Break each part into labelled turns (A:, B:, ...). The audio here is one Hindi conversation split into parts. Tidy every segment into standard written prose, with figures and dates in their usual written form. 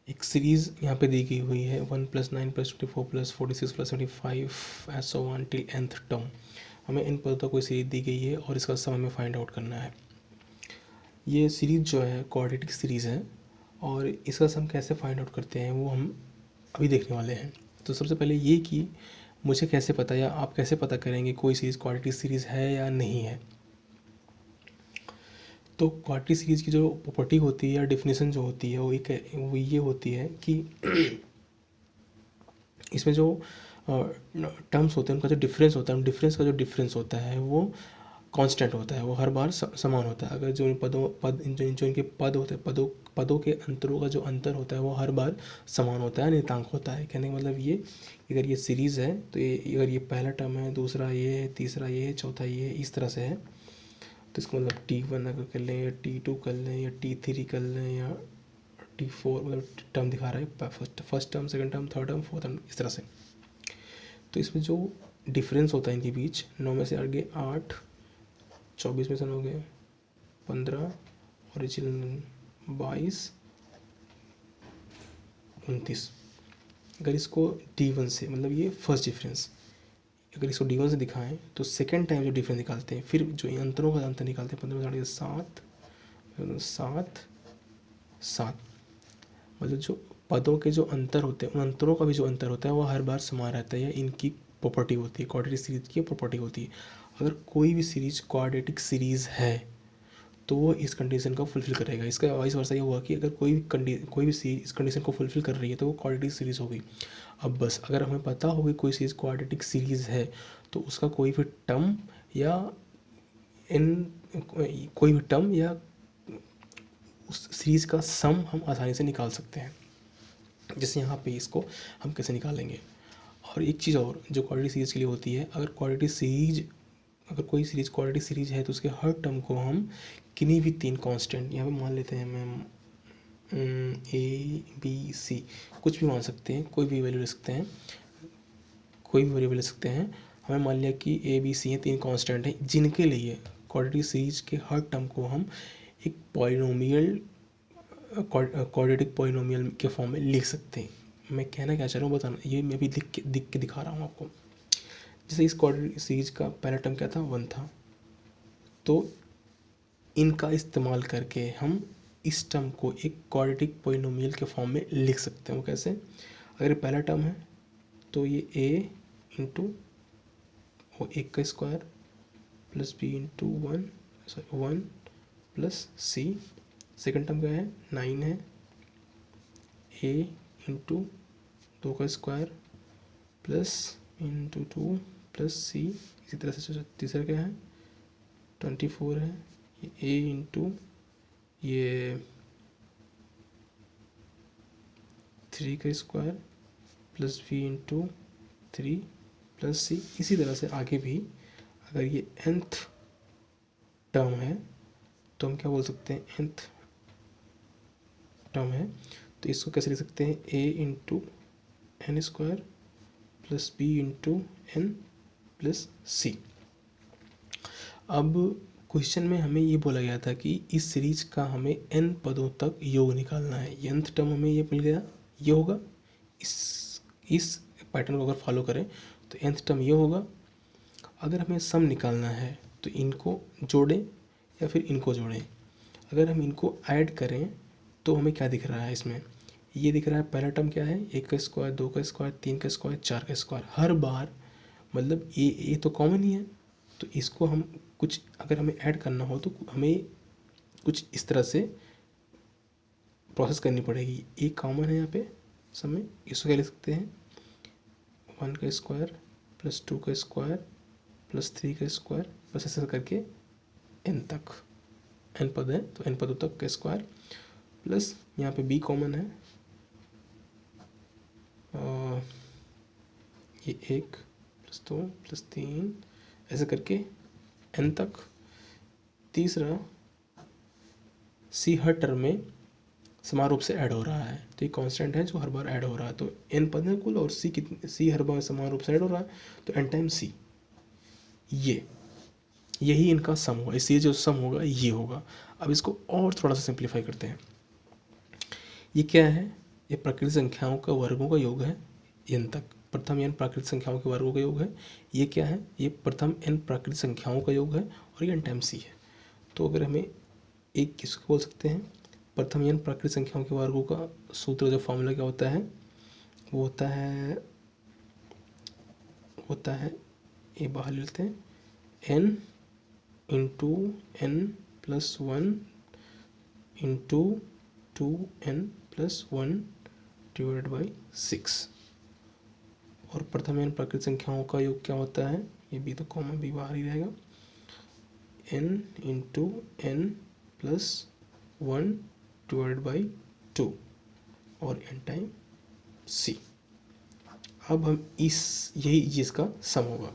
A: एक सीरीज़ यहाँ पे दी गई हुई है 1 + 9 + 24 + 46 + 75 as so on till nth term. हमें इन पदों कोई सीरीज दी गई है और इसका सम हमें फाइंड आउट करना है। ये सीरीज़ जो है क्वाड्रेटिक सीरीज़ है और इसका सम कैसे फाइंड आउट करते हैं वो हम अभी देखने वाले हैं। तो सबसे पहले ये कि मुझे कैसे पता या आप कैसे पता करेंगे कोई सीरीज़ क्वाड्रेटिक सीरीज़ है या नहीं है। तो क्वाड्रेटिक सीरीज़ की जो प्रॉपर्टी होती है या डेफिनेशन जो होती है वो ये होती है कि इसमें जो टर्म्स होते हैं उनका जो डिफरेंस होता है, उन डिफरेंस का जो डिफरेंस होता है वो कांस्टेंट होता है, वो हर बार समान होता है। अगर जो इन जो इनके पद होते हैं, पदों के अंतरों का जो अंतर होता है वो हर बार समान होता है, नियतांक होता है। कहने का मतलब ये, अगर ये सीरीज़ है तो ये अगर ये पहला टर्म है, दूसरा ये है, तीसरा ये है, चौथा ये है, इस तरह से है। तो इसका मतलब T1 अगर कर लें या T2 कर लें या T3 कर लें या T4, मतलब टर्म दिखा रहा है first term, second term, third term, fourth term, इस तरह से। तो इसमें जो डिफरेंस होता है इनके बीच, 9 में से आगे 8, 24 में से 9 गए 15, ओरिजिनल 22, 29। अगर इसको D1 से, मतलब ये फर्स्ट डिफरेंस, अगर इसको D1 से दिखाएं तो सेकेंड टाइम जो डिफरेंस निकालते हैं, फिर जो अंतरों का अंतर निकालते हैं, 15 में 7, 7, 7, मतलब जो पदों के जो अंतर होते हैं उन अंतरों का भी जो अंतर होता है वो हर बार समान रहता है, इनकी प्रॉपर्टी होती है, क्वाड्रेटिक सीरीज की प्रॉपर्टी होती है। अगर कोई भी सीरीज क्वाड्रेटिक सीरीज है तो वो इस कंडीशन को फुलफिल करेगा। इसका वाइस वर्सा ये हुआ कि अगर कोई भी सीरीज इस कंडीशन को फुलफिल कर रही है तो वो क्वाड्रेटिक सीरीज होगी। अब बस अगर हमें पता हो कि कोई सीरीज क्वाड्रेटिक सीरीज है तो उसका कोई भी टर्म या उस सीरीज का सम हम आसानी से निकाल सकते हैं। जैसे यहाँ पे इसको हम कैसे निकालेंगे। और एक चीज़ और जो क्वाड्रेटिक सीरीज के लिए होती है, अगर कोई सीरीज क्वाड्रेटिक सीरीज है तो उसके हर टर्म को हम किन्हीं भी 3 कांस्टेंट, यहाँ पे मान लेते हैं मैम A B C, कुछ भी मान सकते हैं, कोई भी वैल्यू ले सकते हैं, कोई भी वेरिएबल ले सकते हैं। हमें मान लिया कि ABC हैं, 3 कांस्टेंट हैं जिनके लिए क्वाड्रेटिक सीरीज के हर टर्म को हम एक क्वाड्रेटिक पॉलिनोमियल के फॉर्म में लिख सकते हैं। मैं कहना क्या चाह रहा हूँ बताना, ये मैं भी लिख के दिखा रहा हूँ आपको। जैसे इस क्वाड्रेटिक सीरीज का पहला टर्म क्या था, 1 था, तो इनका इस्तेमाल करके हम इस टर्म को एक क्वाड्रेटिक पॉलिनोमियल के फॉर्म में लिख सकते हैं। वो कैसे, अगर पहला टर्म है तो ये a इंटू वो 1 का square plus b into 1 plus c, second term क्या है 9 है, a इंटू 2 का square plus into 2 plus c, इसी तरह से तीसरा क्या है 24 है, ये a इंटू ये 3 का square plus b into 3 plus c। इसी तरह से आगे भी अगर ये nth टर्म है तो हम क्या बोल सकते हैं, nth टर्म है तो इसको कैसे लिख सकते हैं, a into N square plus b into N plus c। अब क्वेश्चन में हमें ये बोला गया था कि इस सीरीज का हमें n पदों तक योग निकालना है। nth टर्म हमें ये मिल गया, ये होगा, इस पैटर्न को अगर फॉलो करें तो nth टर्म ये होगा। अगर हमें सम निकालना है तो इनको जोड़ें या फिर इनको जोड़ें। अगर हम इनको ऐड करें तो हमें क्या दिख रहा है, इसमें ये दिख रहा है पहला टर्म क्या है, 1 का स्क्वायर, 2 का स्क्वायर, 3 का स्क्वायर, 4 का स्क्वायर। हर बार मतलब ये तो कॉमन ही है, तो इसको हम कुछ अगर हमें ऐड करना हो तो हमें कुछ इस तरह से प्रोसेस करनी पड़ेगी। एक कॉमन है यहाँ पे सब में, इसको क्या लिख सकते हैं 1 का स्क्वायर प्लस 2 का स्क्वायर प्लस 3 का स्क्वायर, बस ऐसा करके n तक, n पद है तो n पदों तक का स्क्वायर, प्लस यहाँ पे b कॉमन है, ये 1 प्लस 2 प्लस 3 ऐसे करके n तक। तीसरा c हर टर्म में समान रूप से ऐड हो रहा है, तो ये कांस्टेंट है जो हर बार ऐड हो रहा है, तो n पद है कुल और c हर बार समान रूप से ऐड हो रहा है तो n टाइम c, यही इनका सम होगा, इसलिए जो सम होगा ये होगा। अब इसको और थोड़ा सा सिंप्लीफाई करते हैं। ये क्या है, ये प्राकृतिक संख्याओं का वर्गों का योग है n तक। प्रथम n प्राकृतिक संख्याओं के वर्गों का योग है। ये क्या है? ये प्रथम n प्राकृतिक संख्याओं का योग है और ये n टाइम्स c है। तो अगर हमें एक किसको बोल सकते हैं? प्रथम n प्राकृतिक संख्याओं के वर्गों का सूत्र, जो फॉर्मूला क्या होता है, वो होता है ये बाहर लेते हैं, n into n plus 1 into 2n plus 1 divided by 6। और प्रथम n प्राकृतिक संख्याओं का योग क्या होता है? ये भी तो कॉमन भी बाहर ही रहेगा, n into n plus 1 divided by 2 और n टाइम c। अब हम यही चीज़ का सम होगा।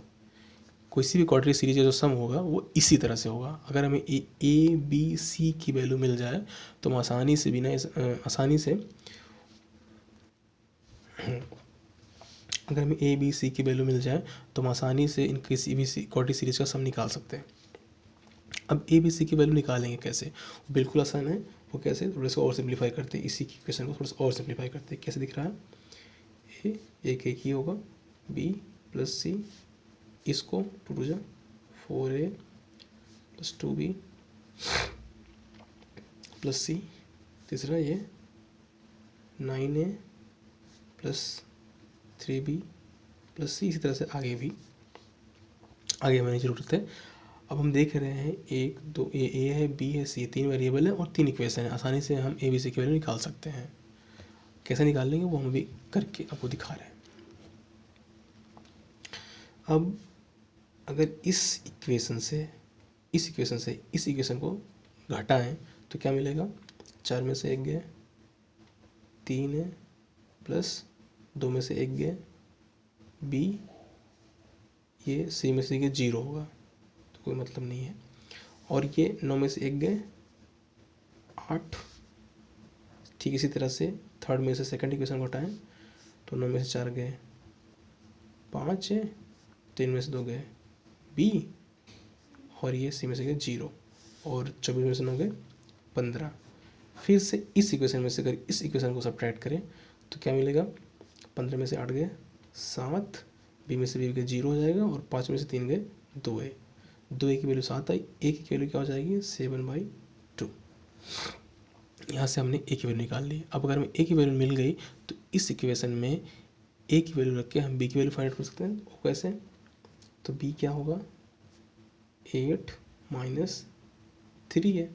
A: कोई सी भी क्वाड्रेटिक सीरीज का जो सम होगा वो इसी तरह से होगा। अगर हमें ए बी सी की वैल्यू मिल जाए तो हम आसानी से अगर हमें ए बी सी की वैल्यू मिल जाए तो हम आसानी से इन किसी भी क्वाड्रेटिक सीरीज का सम निकाल सकते हैं। अब ए बी सी की वैल्यू निकालेंगे कैसे? बिल्कुल आसान है। वो कैसे? थोड़ा सा और सिंप्लीफाई करते हैं, इसी की क्वेश्चन को थोड़ा सा और सिंप्लीफाई करते हैं। कैसे दिख रहा है? ए एक ही होगा, बी प्लस सी, इसको 2 जा 4a प्लस 2b प्लस सी, तीसरा ये 9a प्लस 3b प्लस सी, इसी तरह से आगे हमें ज़रूरत है। अब हम देख रहे हैं 1 2 ए है, बी है, सी, 3 वेरिएबल है और 3 इक्वेशन है। आसानी से हम ए बी सी की वैल्यू निकाल सकते हैं। कैसे निकाल लेंगे वो हम भी करके आपको दिखा रहे हैं। अब अगर इस इक्वेशन से इस इक्वेशन को घटाएं तो क्या मिलेगा? 4 में से 1 गए, 3 है, प्लस 2 में से 1 गए, बी, ये सी में से 0 होगा तो कोई मतलब नहीं है। और ये 9 में से 1 गए, 8। ठीक इसी तरह से थर्ड में से सेकंड इक्वेशन घटाएं तो 9 में से 4 गए, 5 है, 3 में से 2 गए, बी, और ये सी में से 0 और 24 में से 9 गए 15। फिर से इस इक्वेशन में से अगर इस इक्वेशन को सब्ट्रैक्ट करें तो क्या मिलेगा? 15 में से 8 गए 7, बी में से बी गए 0 हो जाएगा और 5 में से 3 गए 2 है। 2 की वैल्यू 7 आई, ए की वैल्यू क्या हो जाएगी? 7/2। यहाँ से हमने ए की वैल्यू निकाल ली। अब अगर हमें ए की वैल्यू मिल गई तो इस इक्वेशन में ए की वैल्यू रख के हम बी की वैल्यू फाइंड आउट कर सकते हैं। वो कैसे? तो बी क्या होगा? 8 माइनस 3 है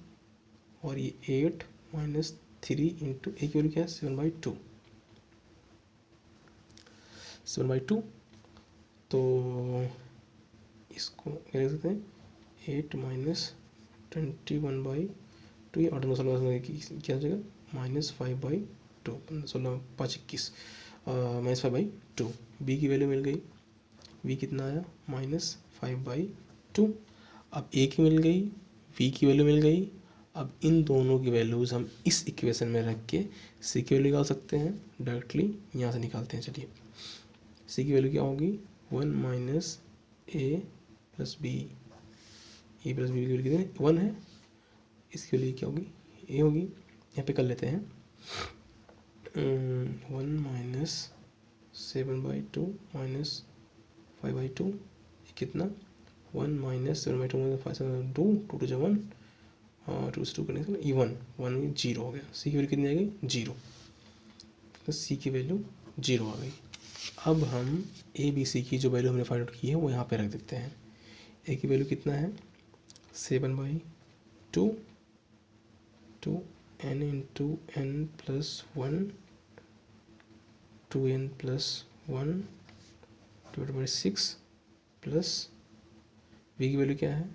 A: और ये 8 माइनस 3 इंटू ए की वैल्यू क्या है? 7/2। तो इसको क्या लिख सकते हैं? 8 माइनस 21/2, और क्या हो जाएगा? -5/2, 16 5 21, -5/2। बी की वैल्यू मिल गई, बी कितना आया? -5/2। अब ए की मिल गई, वी की वैल्यू मिल गई। अब इन दोनों की वैल्यूज़ हम इस इक्वेशन में रख के सी की वैल्यू निकाल सकते हैं। डायरेक्टली यहाँ से निकालते हैं। चलिए, सी की वैल्यू क्या होगी? 1 माइनस ए प्लस बी, ए प्लस बी की वैल्यू कितनी? 1 है। इसकी वैल्यू क्या होगी? ए होगी। यहाँ पे कर लेते हैं 1 माइनस 7/2 माइनस 5/2, कितना? 1 माइनस 7/2 5/2, 2 टू 1, 2 से 2 करने से ये 1 0 हो गया। सी की वैल्यू कितनी आ गई? 0। तो सी की वैल्यू 0 आ गई। अब हम ए बी सी की जो वैल्यू हमने फाइंड आउट की है वो यहाँ पे रख देते हैं। ए की वैल्यू कितना है? 7/2 two n into n plus 1 2n plus 1 divide by 6 plus v की वैल्यू क्या है?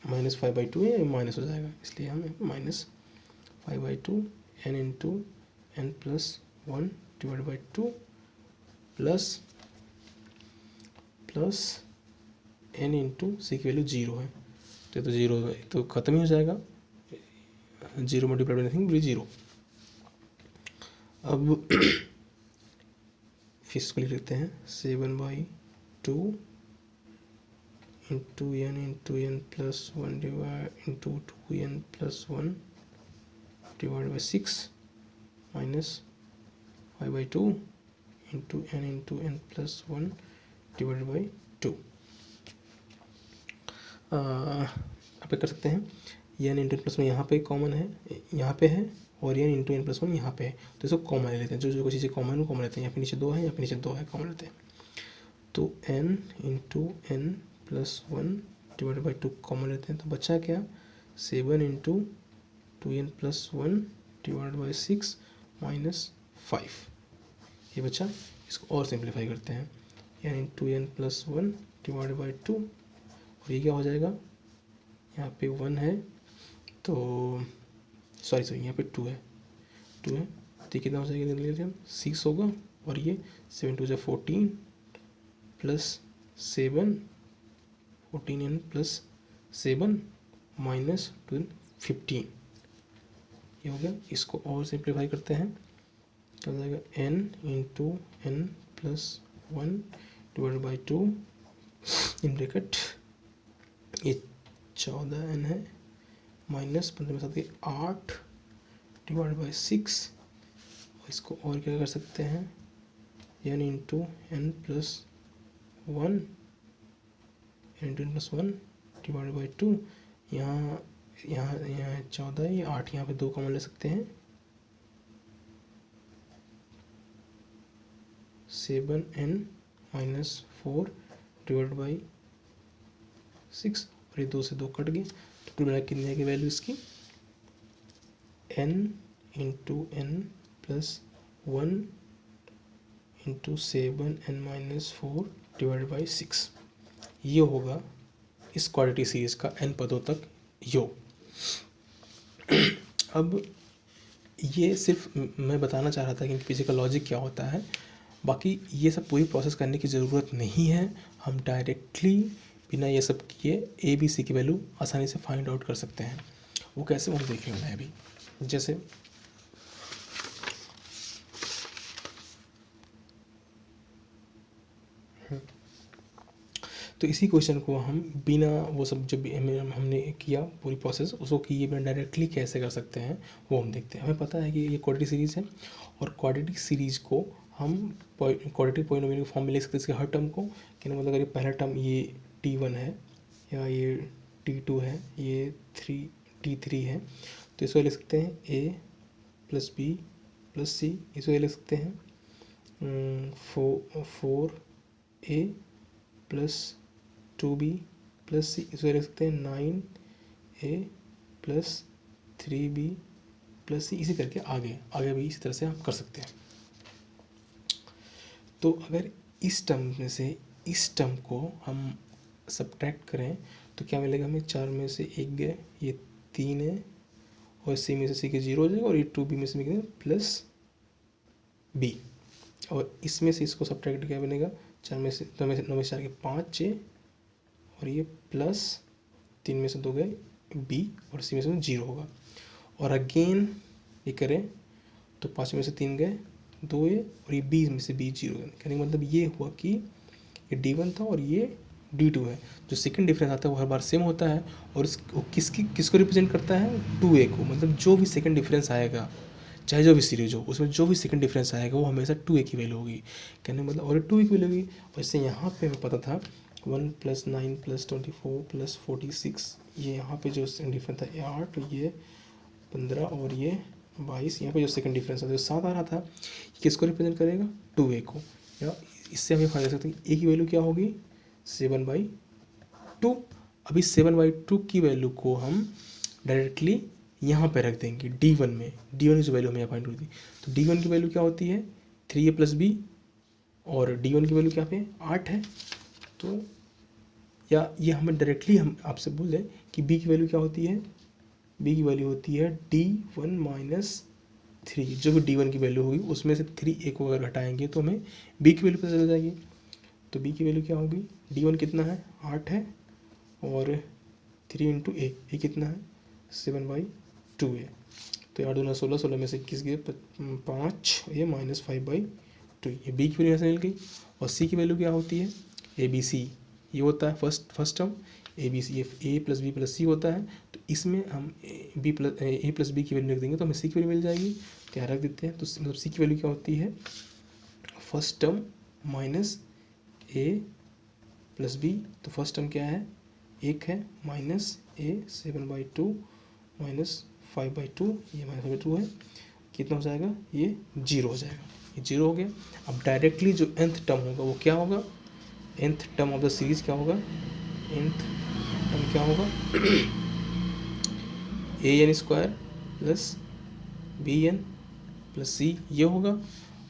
A: -5/2 है, माइनस हो जाएगा इसलिए हमें -5/2 n into n plus 1 divide by 2 plus n into C की वैल्यू 0 है तो 0 तो ख़त्म ही हो जाएगा। 0 मल्टीप्लाइड बाई नथिंग 0। अब फिर इसको लिख लेते हैं 7/2 into n plus 1 divide into 2n plus 1 divide by 6 minus 5/2 into n plus 1 divided by 2। आप कर सकते हैं ये n इंटू n प्लस 1 यहाँ पे कॉमन है, यहाँ पे है, और ये इंटू n प्लस 1 यहाँ पे है, तो इसको कॉमन ले लेते हैं। जो जो चीज़ें कॉमन है वो कॉमन लेते हैं। यहाँ पे नीचे 2 है, यहाँ पे नीचे 2 है, कॉमन लेते हैं। तो n into n plus 1 divided by 2 common लेते हैं, तो बचा क्या 7 into 2n plus 1 divided by 6 minus 5, ये बचा। इसको और सिंप्लीफाई करते हैं, n into n plus 1 divided by 2, और ये क्या हो जाएगा, यहाँ पे 1 है तो सॉरी यहाँ पे 2 है, तो कितना हो जाएगा 6 होगा, और ये 7 2 14 प्लस 7 14n प्लस 7 माइनस 2 15, ये हो गया। इसको और सिंप्लीफाई करते हैं, क्या हो जाएगा n into n plus 1 divided by 2 in bracket ये 14n है माइनस 15 में साथ 8 डिवाइड बाई 6, और इसको और क्या कर सकते हैं n into n plus 1 into n plus 1 divide by 2, यहाँ 14, ये 8, यहाँ पे 2 कॉमन ले सकते हैं, 7n माइनस 4 डिवाइड बाई 6, और ये 2 से 2 कट गए, तो कुल मिला कितनी आएगी वैल्यू इसकी n into n plus 1 into 7n minus 4 divide by 6, ये होगा इस क्वाड्रेटिक सीरीज का n पदों तक योग। अब ये सिर्फ मैं बताना चाह रहा था कि पीछे का लॉजिक क्या होता है, बाकी ये सब पूरी प्रोसेस करने की ज़रूरत नहीं है। हम डायरेक्टली बिना ये सब किए ए बी सी की वैल्यू आसानी से फाइंड आउट कर सकते हैं। वो कैसे, वो देख लेना है अभी। जैसे तो इसी क्वेश्चन को हम बिना वो सब जब हमने किया पूरी प्रोसेस उसको किए बिना डायरेक्टली कैसे कर सकते हैं वो हम देखते हैं। हमें पता है कि ये क्वाड्रेटिक सीरीज है, और क्वाड्रेटिक सीरीज को हम क्वाड्रेटिक पॉलिनोमियल के फॉर्म में ले सकते हैं इसके हर टर्म को। क्या मतलब अगर ये पहला टर्म ये t1 है, या ये t2 है, ये t3 है, तो इसको ले सकते हैं a प्लस बी प्लस सी, इसको ले सकते हैं 4a प्लस 2b प्लस सी, इसको ले सकते हैं 9a प्लस 3b प्लस सी, इसी करके आगे भी इसी तरह से आप कर सकते हैं। तो अगर इस टर्म में से इस टर्म को हम सब्ट्रैक्ट करें तो क्या मिलेगा हमें, 4 में से 1 गए, ये 3 है, और सी में से सी के 0 हो जाएगा, और ये 2b में से कितने प्लस b, और इसमें से इसको सब्ट्रैक्ट क्या बनेगा, 4 में से 9 में से 4 के 5 है, और ये प्लस 3 में से 2 गए b, और सी में से 0 होगा। और अगेन ये करें तो 5 में से 3 गए 2 है, और ये b में से b 0 है। कहने का मतलब ये हुआ कि ये d1 था और ये d2 है। जो सेकंड डिफरेंस आता है वो हर बार सेम होता है, और किसको रिप्रेजेंट करता है, 2a को। मतलब जो भी सेकंड डिफरेंस आएगा, चाहे जो भी सीरीज हो, उसमें जो भी सेकंड डिफरेंस आएगा वो हमेशा 2a की वैल्यू होगी। कहने का मतलब और 2a की वैल्यू होगी। वैसे यहाँ पे हमें पता था 1 प्लस 9 प्लस 24 प्लस 46, ये यहाँ पे जो डिफरेंस था 8, ये 15 और ये 22, यहाँ पे जो सेकंड डिफरेंस था जो 7 आ रहा था, ये किसको रिप्रेजेंट करेगा, 2a को। या इससे हमें फाइंड कर सकते हैं a की वैल्यू क्या होगी, 7/2। अभी 7/2 की वैल्यू को हम डायरेक्टली यहाँ पे रख देंगे d1 में। d1 की वैल्यू हमें यहाँ फाइंड होती है, तो d1 की वैल्यू क्या होती है 3a प्लस b, और d1 की वैल्यू क्या पे 8 है। तो या ये हमें डायरेक्टली हम आपसे बोल दें कि b की वैल्यू क्या होती है, b की वैल्यू होती है d1 माइनस 3। जो भी d1 की वैल्यू होगी उसमें से 3a को अगर घटाएंगे तो हमें b की वैल्यू पता चल जाएगी। तो b की वैल्यू क्या होगी, d1 कितना है 8 है, और 3 इंटू a, कितना है 7/2 है। तो 8 दूना 16, 16 में से 21 गए 5, ये माइनस 5/2, ये b की वैल्यू ऐसे मिल गई। और c की वैल्यू क्या होती है, ए बी सी, ये होता है first term A B C, ये a plus B plus C होता है। तो इसमें हम a प्लस बी की वैल्यू लिख देंगे तो हमें c की वैल्यू मिल जाएगी। क्या रख देते हैं, तो मतलब सी की वैल्यू क्या होती है, फर्स्ट टर्म माइनस ए प्लस बी, तो फर्स्ट टर्म क्या है, 1 है, माइनस ए 7/2 माइनस 5/2, ये -5/2 है, कितना हो जाएगा, ये 0 हो जाएगा, ये 0 हो गया। अब डायरेक्टली जो nth टर्म होगा वो क्या होगा, nth term of the series क्या होगा, nth टर्म क्या होगा, an² प्लस bn प्लस सी ये होगा,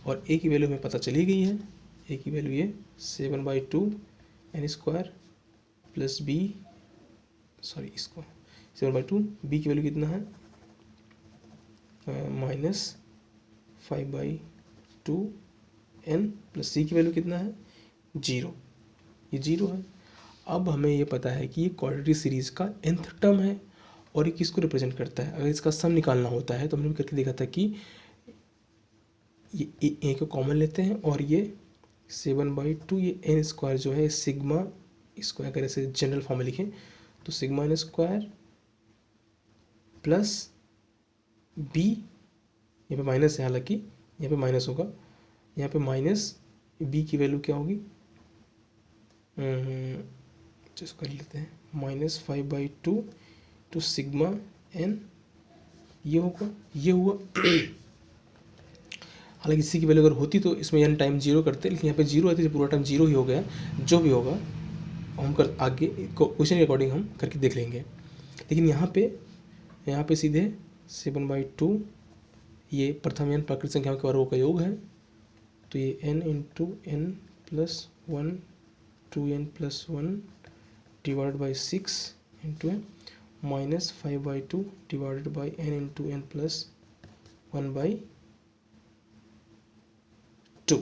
A: और a की वैल्यू हमें पता चली गई है, a की वैल्यू ये 7/2 n² प्लस b, सॉरी इसको 7/2, b की वैल्यू कितना है, -5/2 n प्लस सी की वैल्यू कितना है, 0, ये 0 है। अब हमें ये पता है कि ये क्वाड्रेटिक सीरीज का nth टर्म है और ये किसको रिप्रेजेंट करता है, अगर इसका सम निकालना होता है तो हमने करके देखा था कि ये ए को कॉमन लेते हैं और ये 7/2 ये n² जो है सिग्मा, इसको अगर ऐसे जनरल फॉर्म में लिखें तो सिग्मा n² प्लस b, यहाँ पे माइनस है, हालांकि यहाँ पे माइनस होगा, यहाँ पे माइनस b की वैल्यू क्या होगी, जिसको कर लेते हैं -5/2 टू सिग्मा n, ये होगा, ये हुआ। हालांकि इसी की वैल्यू अगर होती तो इसमें n टाइम 0 करते, लेकिन यहाँ पे 0 है तो पूरा टाइम 0 ही हो गया, जो भी होगा हम कर आगे क्वेश्चन के अकॉर्डिंग हम करके देख लेंगे। लेकिन यहाँ पे सीधे 7/2 ये प्रथम n प्राकृतिक संख्याओं के वर्गों का योग है, तो ये n × n plus 1 2n plus 1 divided by 6 into n minus 5/2 divided by n × n plus 1/2, तो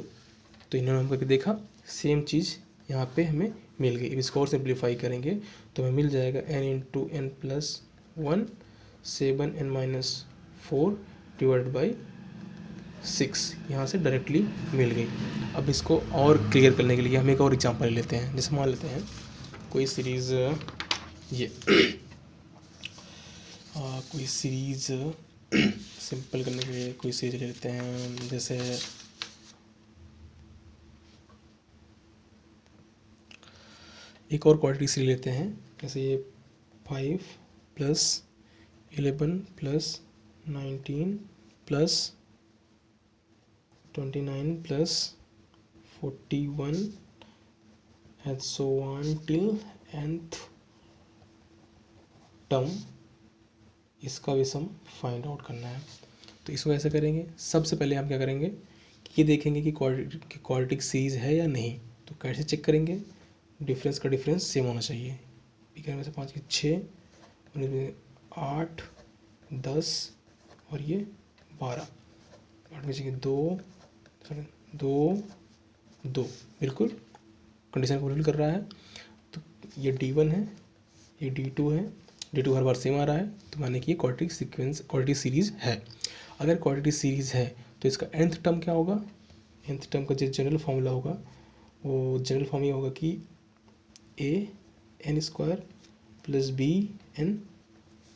A: इन्होंने हम करके देखा, सेम चीज़ यहाँ पे हमें मिल गई। अब इसको और सिंप्लीफाई करेंगे तो हमें मिल जाएगा n × n plus 1 7n-4 divided by 6, यहाँ से डायरेक्टली मिल गई। अब इसको और क्लियर करने के लिए हम एक और एग्जांपल ले लेते हैं, जैसे मान लेते हैं कोई सीरीज़ ये कोई सीरीज़ सिंपल करने के लिए कोई सीरीज ले लेते हैं, जैसे एक और क्वाड्रेटिक सीरीज लेते हैं, जैसे ये 5 + 11 + 19 + 29 + 41 and so on till nth term, इसका भी सम फाइंड आउट करना है। तो इसको ऐसे करेंगे, सबसे पहले हम क्या करेंगे कि ये देखेंगे कि क्वाड्रेटिक सीरीज है या नहीं। तो कैसे चेक करेंगे, डिफरेंस का डिफरेंस सेम होना चाहिए। में से 5 की 6 और 8 10 और ये 12, 8 में से 2 बिल्कुल कंडीशन फुलफिल कर रहा है। तो ये D1 है, ये D2 है, D2 हर बार सेम आ रहा है, तो माने कि ये क्वाड्रेटिक सीरीज है। अगर क्वाड्रेटिक सीरीज है तो इसका nth टर्म क्या होगा, nth टर्म का जो जनरल फॉर्मूला होगा वो जनरल फॉर्म ये होगा कि an² plus bn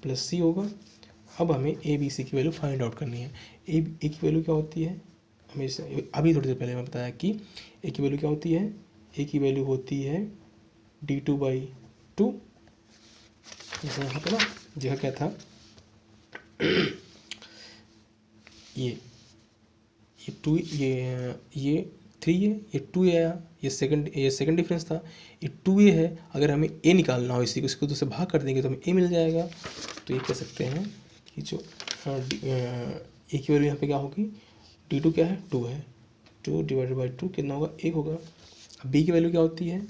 A: plus c होगा। अब हमें a b c की वैल्यू फाइंड आउट करनी है। a की वैल्यू क्या होती है, हमें अभी थोड़ी देर पहले मैं बताया कि a की वैल्यू क्या होती है, a की वैल्यू होती है d2/2। जैसे यहाँ पे ना जगह क्या था ये 2, ये 3 है, ये 2a आया, ये सेकंड डिफरेंस था, ये 2a है। अगर हमें a निकालना हो इसको तो से भाग कर देंगे तो हमें a मिल जाएगा। तो ये कह सकते हैं कि जो a की वैल्यू यहाँ पे क्या होगी, d2 क्या है, 2 है, 2 डिवाइडेड बाई 2 कितना होगा, 1 होगा। अब b की वैल्यू क्या होती है,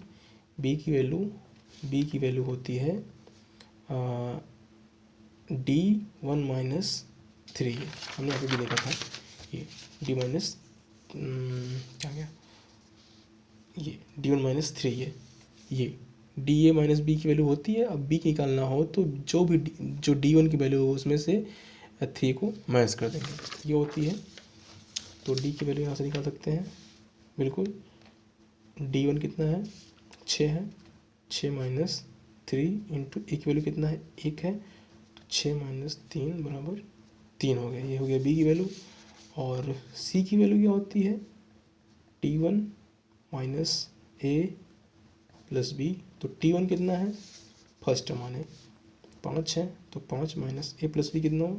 A: b की वैल्यू होती है d1 - 3, हमने यहाँ पे भी देखा था, ये d माइनस क्या गया, ये d1 - 3 है, ये da माइनस बी की वैल्यू होती है। अब b निकालना हो तो जो d1 की वैल्यू हो उसमें से 3 को माइनस कर देंगे, ये होती है। तो d की वैल्यू यहाँ से निकाल सकते हैं, बिल्कुल d1 कितना है, 6 है, 6 - 3 इंटू a की वैल्यू कितना है, 1 है, तो 6 - 3 = 3 हो गया। ये हो गया b की वैल्यू। और c की वैल्यू क्या होती है, t1 minus a plus b। तो t1 कितना है, फर्स्ट टर्म माने 5 है, तो 5 माइनस a प्लस b कितना हुआ,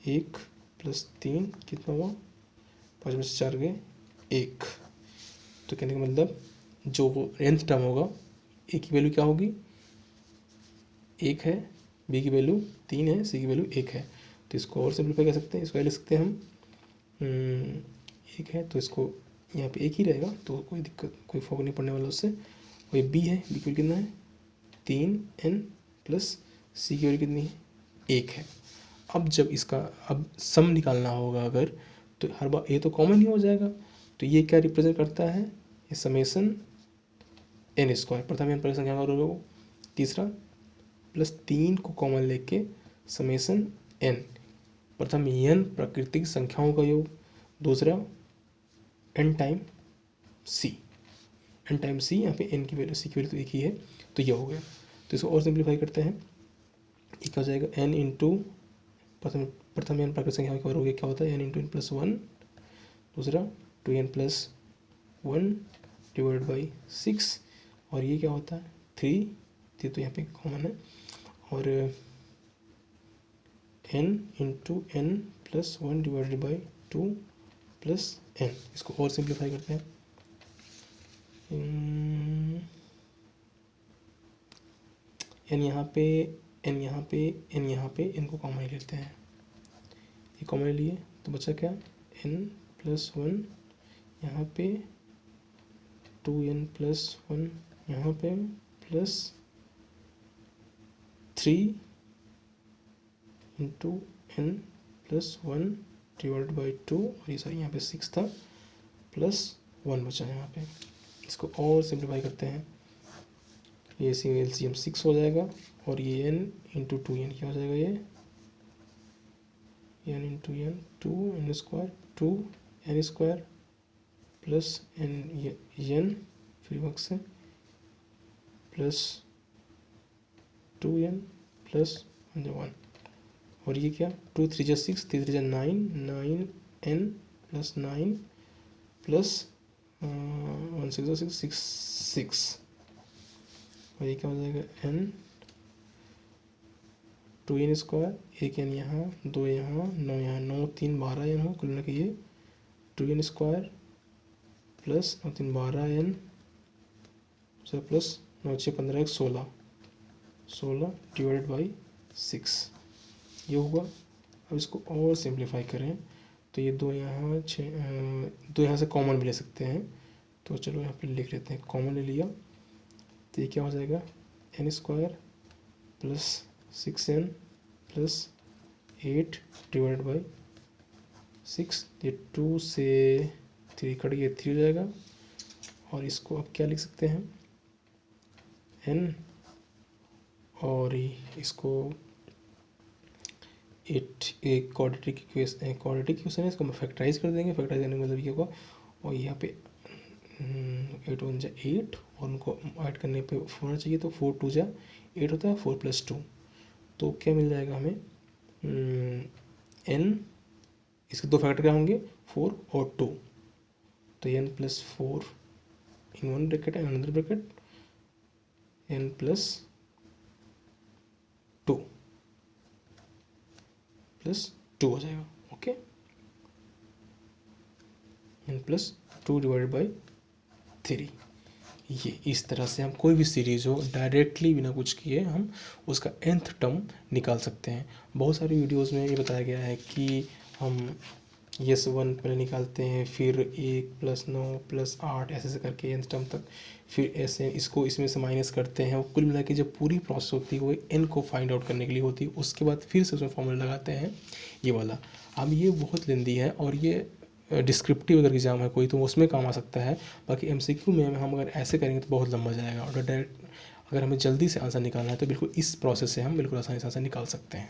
A: 1 प्लस 3 कितना हुआ, 5 में से 4 गए 1। तो कहने का मतलब जो nth टर्म होगा a की वैल्यू क्या होगी, 1 है, b की वैल्यू 3 है, c की वैल्यू 1 है। तो इसको और सिंप्लीफाई कर सकते हैं, इसको ले सकते हैं हम 1 है तो इसको यहाँ पे 1 ही रहेगा, तो कोई दिक्कत, कोई फर्क नहीं पड़ने वाला उससे। और ये b है, b की वैल्यू कितना है, 3n प्लस c की वैल्यू कितनी है, 1 है। अब जब इसका अब सम निकालना होगा अगर, तो हर बार ये तो कॉमन ही हो जाएगा, तो ये क्या रिप्रेजेंट करता है, ये समेसन n स्क्वायर, प्रथम n पर संख्या का योग, तीसरा प्लस 3 को कॉमन लेके समेसन n, प्रथम n प्राकृतिक संख्याओं का योग, दूसरा n time c, n time c, यहाँ पे n की वैल्यू c की वैल्यू तो एक ही है, तो ये हो गया। तो इसको और सिंप्लीफाई करते हैं, ये क्या हो जाएगा, n इंटू प्रथम n प्राकृतिक संख्या का वर्ग क्या होता है, n इंटू n प्लस 1, दूसरा 2n प्लस 1 डिवाइड बाई 6, और ये क्या होता है 3, ये तो यहाँ पे कॉमन है, और n into n plus 1 divided by 2 plus n। इसको और सिंप्लीफाई करते हैं, n यहाँ पे n यहाँ पे n यहाँ पे n को कॉमन लेते हैं, ये कॉमन लिए तो बचा क्या, n प्लस 1 यहाँ पे 2n प्लस 1 यहाँ पे plus 3 into n plus 1 divide by 2, और ये सॉरी यहाँ पे 6 था, प्लस 1 बचा है यहाँ पे। इसको और सिंप्लीफाई करते हैं, ये एलसीएम 6 हो जाएगा, और ये n इंटू 2n क्या हो जाएगा, ये n into n 2n square 2n square plus n free work से प्लस 2n प्लस 1, और ये क्या 2 3 6 3 3 9 9n प्लस 9 प्लस 1 6 6 6 6, और ये क्या हो जाएगा n 2n स्क्वायर, एक n यहाँ 2 यहाँ 9 यहाँ 9 3 12n हो, कुल मिला के ये 2n square plus 9 3 12n plus 9 6 15 1 16 16 divided by 6, ये होगा। अब इसको और सिंप्लीफाई करें तो ये 2 यहाँ 6 2 यहाँ से कॉमन भी ले सकते हैं, तो चलो यहाँ पे लिख लेते हैं, कॉमन ले लिया तो ये क्या हो जाएगा, n square plus 6n plus 8 divide by 6, ये 2 से 3 कट गया 3 हो जाएगा, और इसको अब क्या लिख सकते हैं n, और इसको एक क्वाड्रेटिक इक्वेशन है, इसको हम फैक्टराइज कर देंगे, फैक्टराइज करने का मतलब ये होगा, और यहाँ पे 8 1 जा 8, और उनको ऐड करने पे 4 होना चाहिए, तो 4 2 जा 8 होता है, 4 प्लस 2, तो क्या मिल जाएगा हमें n, इसके दो फैक्टर क्या होंगे 4 और 2, तो n plus 4 in one bracket and another bracket n plus 2 plus 2 हो जाएगा, okay, n plus 2 divided by 3। ये इस तरह से हम कोई भी सीरीज हो डायरेक्टली बिना कुछ किए हम उसका nth टर्म निकाल सकते हैं। बहुत सारी वीडियोस में ये बताया गया है कि हम यस 1 पहले निकालते हैं, फिर 1 प्लस 9 प्लस 8 ऐसे ऐसे करके nth टर्म तक, फिर ऐसे इसको इसमें से माइनस करते हैं, और कुल मिला के जब पूरी प्रोसेस होती है वो n को फाइंड आउट करने के लिए होती है, उसके बाद फिर से उसमें फॉर्मूला लगाते हैं ये वाला। अब ये बहुत लेंदी है और ये डिस्क्रिप्टिव अगर एग्जाम है कोई तो उसमें काम आ सकता है, बाकी MCQ में हम अगर ऐसे करेंगे तो बहुत लंबा जाएगा, और डायरेक्ट अगर हमें जल्दी से आंसर निकालना है तो बिल्कुल इस प्रोसेस से हम बिल्कुल आसानी से आंसर निकाल सकते हैं।